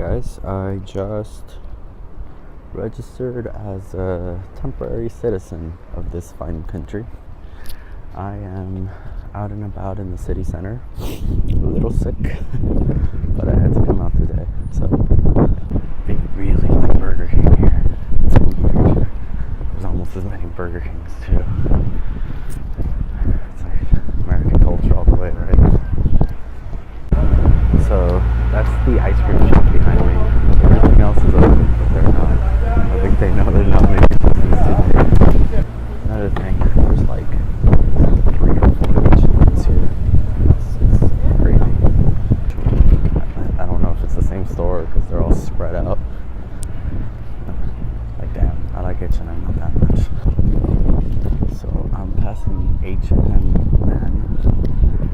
Guys, I just registered as a temporary citizen of this fine country. I am out and about in the city center, a little sick, but I had to come out today. So they really like Burger King here. It's weird. There's almost as many Burger Kings too. It's like American culture all the way, right? So that's the ice cream shop behind me. Everything else is open, but they're not. I think they know they're not making business today. Another thing, there's like 3 or 4 restaurants here. It's crazy. I don't know if it's the same store because they're all spread out. Like damn, I like H&M not that much. So I'm passing H&M, man.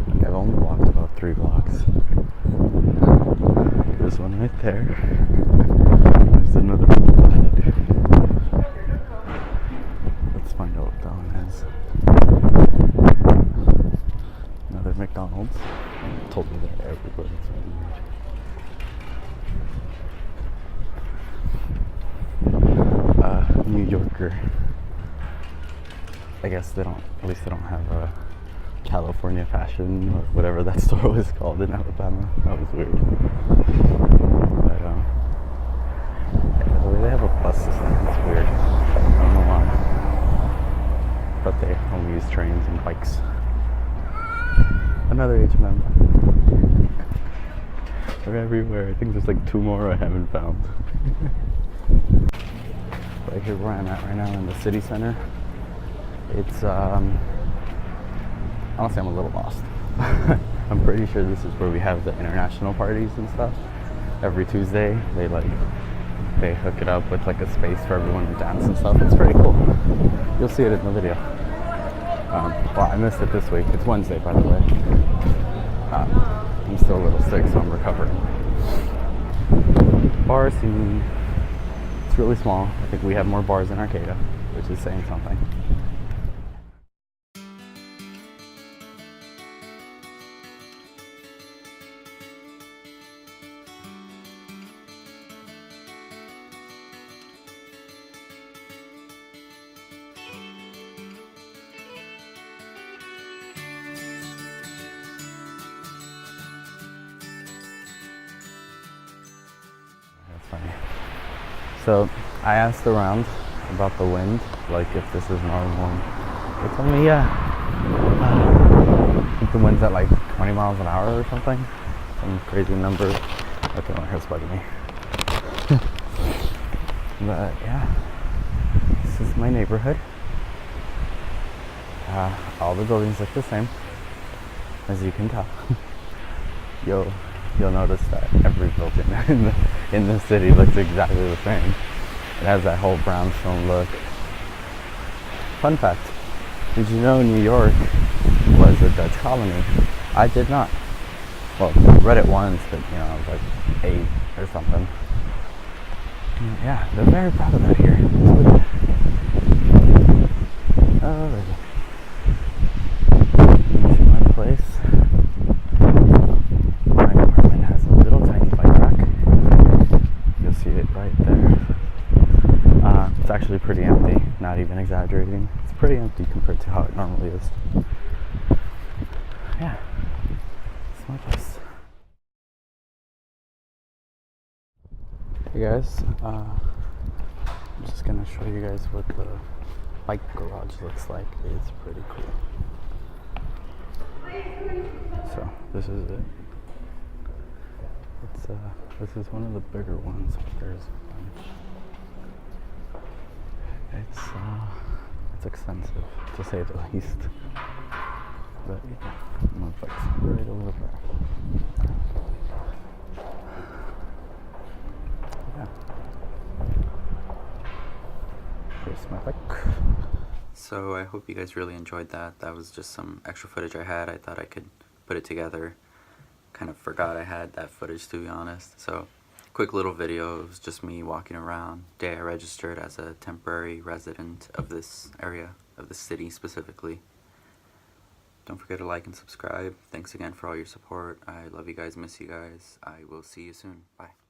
Like I've only walked about 3 blocks. There's one right there. There's another one ahead. Let's find out what that one is. Another McDonald's. I told me that everybody's weird. New Yorker. I guess they don't, at least they don't have a California fashion or whatever that store was called in Alabama. That was weird. But yeah, the way they have a bus system, it's weird. I don't know why. But they only use trains and bikes. Another H&M. They're everywhere. I think there's like 2 more I haven't found. Right here where I'm at right now in the city center. It's honestly, I'm a little lost. I'm pretty sure this is where we have the international parties and stuff. Every Tuesday, they hook it up with like a space for everyone to dance and stuff. It's pretty cool. You'll see it in the video. Well, I missed it this week. It's Wednesday, by the way. I'm still a little sick, so I'm recovering. Bar scene. It's really small. I think we have more bars in Arcata, which is saying something. Funny. So I asked around about the wind, like if this is normal. They told me, yeah. I think the wind's at like 20 miles an hour or something. Some crazy number. Okay, my hair's bugging me. But yeah, this is my neighborhood. All the buildings look the same, as you can tell. You'll notice that every building in the city looks exactly the same. It has that whole brownstone look. Fun fact, did you know New York was a Dutch colony? I did not. Well, I read it once, but I was like 8 or something. Yeah, they're very proud of that here. Alrighty. To my place. It's actually pretty empty, not even exaggerating. It's pretty empty compared to how it normally is. Yeah, it's my place. Hey guys, I'm just gonna show you guys what the bike garage looks like. It's pretty cool. So this is it. This is one of the bigger ones. There's a bunch. It's expensive, to say the least. But yeah, my bike's right over there. Yeah. Here's my bike. So I hope you guys really enjoyed that. That was just some extra footage I had. I thought I could put it together. Kind of forgot I had that footage, to be honest. So quick little video. It was just me walking around. Day I registered as a temporary resident of this area, of the city specifically. Don't forget to like and subscribe. Thanks again for all your support. I love you guys, miss you guys. I will see you soon. Bye.